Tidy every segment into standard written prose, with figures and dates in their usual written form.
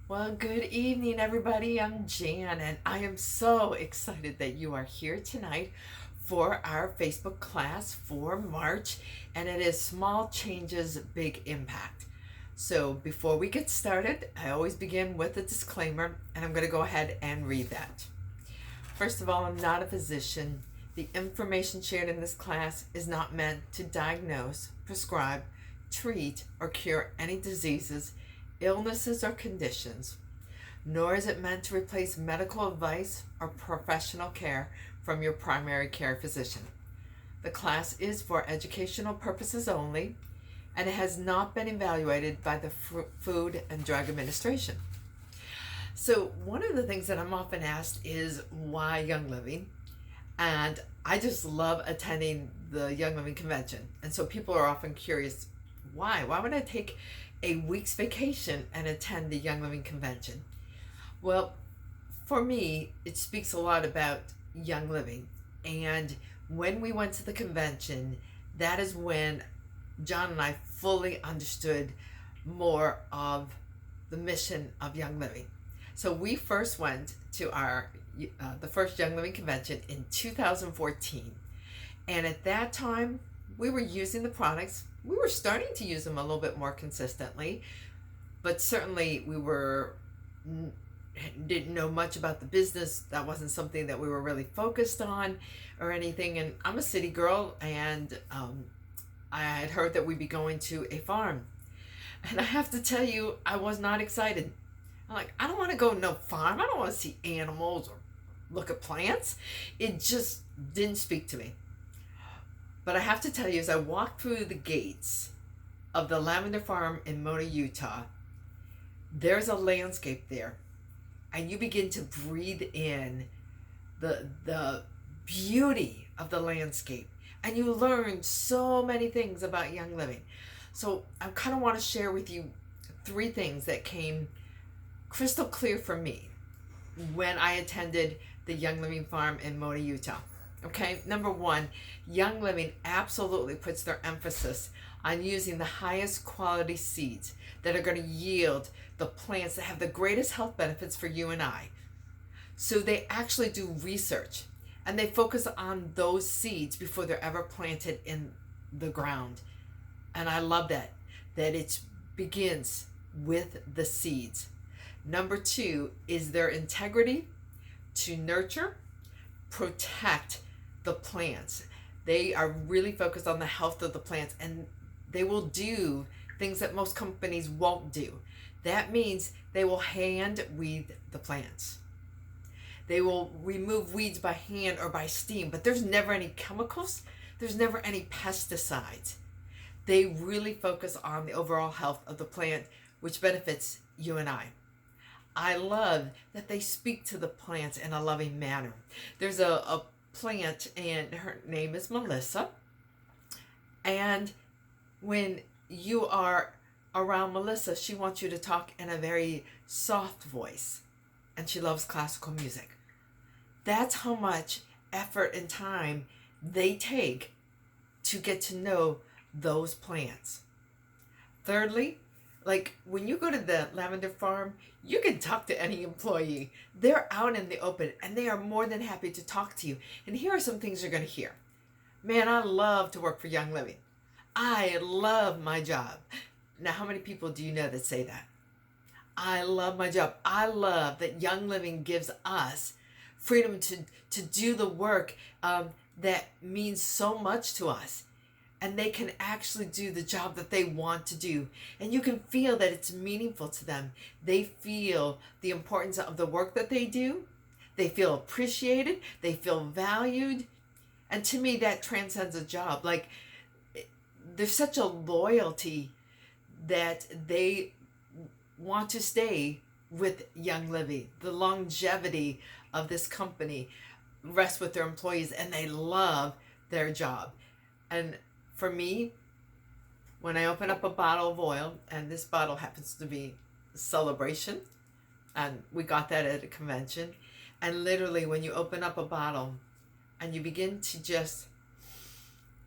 Well, good evening, everybody. I'm Jan, and I am so excited that you are here tonight for our Facebook class for March, and it is Small Changes, Big Impact. So, before we get started, I always begin with a disclaimer, and I'm going to go ahead and read that. First of all, I'm not a physician. The information shared in this class is not meant to diagnose, prescribe, treat, or cure any diseases, illnesses, or conditions, nor is it meant to replace medical advice or professional care from your primary care physician. The class is for educational purposes only, and it has not been evaluated by the Food and Drug Administration. So, one of the things that I'm often asked is why Young Living? And I just love attending the Young Living convention. And so people are often curious, why? Why would I take a week's vacation and attend the Young Living convention? Well, for me, it speaks a lot about Young Living. And when we went to the convention, that is when John and I fully understood more of the mission of Young Living. So we first went to the first Young Living convention in 2014, and at that time we were using the products. We were starting to use them a little bit more consistently, but certainly didn't know much about the business. That wasn't something that we were really focused on or anything. And I'm a city girl, and I had heard that we'd be going to a farm, and I have to tell you, I was not excited. I'm like, I don't want to go to no farm. I don't want to see animals or look at plants. It just didn't speak to me. But I have to tell you, as I walked through the gates of the Lavender Farm in Mona, Utah, there's a landscape there. And you begin to breathe in the beauty of the landscape. And you learn so many things about Young Living. So I kind of want to share with you three things that came crystal clear for me when I attended the Young Living Farm in Mona, Utah. Okay, number one, Young Living absolutely puts their emphasis on using the highest quality seeds that are going to yield the plants that have the greatest health benefits for you and I. So they actually do research, and they focus on those seeds before they're ever planted in the ground. And I love that it begins with the seeds. Number two is their integrity to nurture, protect the plants. They are really focused on the health of the plants, and they will do things that most companies won't do. That means they will hand weed the plants. They will remove weeds by hand or by steam, but there's never any chemicals, there's never any pesticides. They really focus on the overall health of the plant, which benefits you and I. I love that they speak to the plants in a loving manner. There's a plant, and her name is Melissa. And when you are around Melissa, she wants you to talk in a very soft voice. And she loves classical music. That's how much effort and time they take to get to know those plants. Thirdly, like when you go to the Lavender Farm, you can talk to any employee. They're out in the open, and they are more than happy to talk to you. And here are some things you're going to hear. Man, I love to work for Young Living. I love my job. Now, how many people do you know that say that? I love my job. I love that Young Living gives us freedom to do the work that means so much to us. And they can actually do the job that they want to do. And you can feel that it's meaningful to them. They feel the importance of the work that they do. They feel appreciated. They feel valued. And to me, that transcends a job. Like, there's such a loyalty that they want to stay with Young Living. The longevity of this company rests with their employees, and they love their job. And for me, when I open up a bottle of oil, and this bottle happens to be Celebration, and we got that at a convention, and literally when you open up a bottle and you begin to just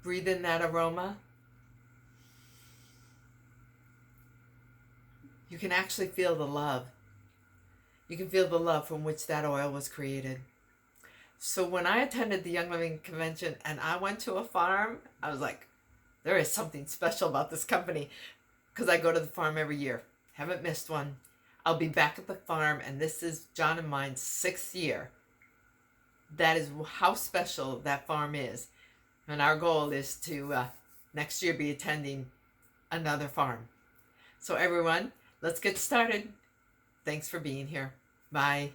breathe in that aroma, you can actually feel the love You can feel the love from which that oil was created. So when I attended the Young Living Convention and I went to a farm, I was like, there is something special about this company, because I go to the farm every year. Haven't missed one. I'll be back at the farm, and this is John and mine's 6th year. That is how special that farm is. And our goal is to next year be attending another farm. So everyone, let's get started. Thanks for being here. Bye.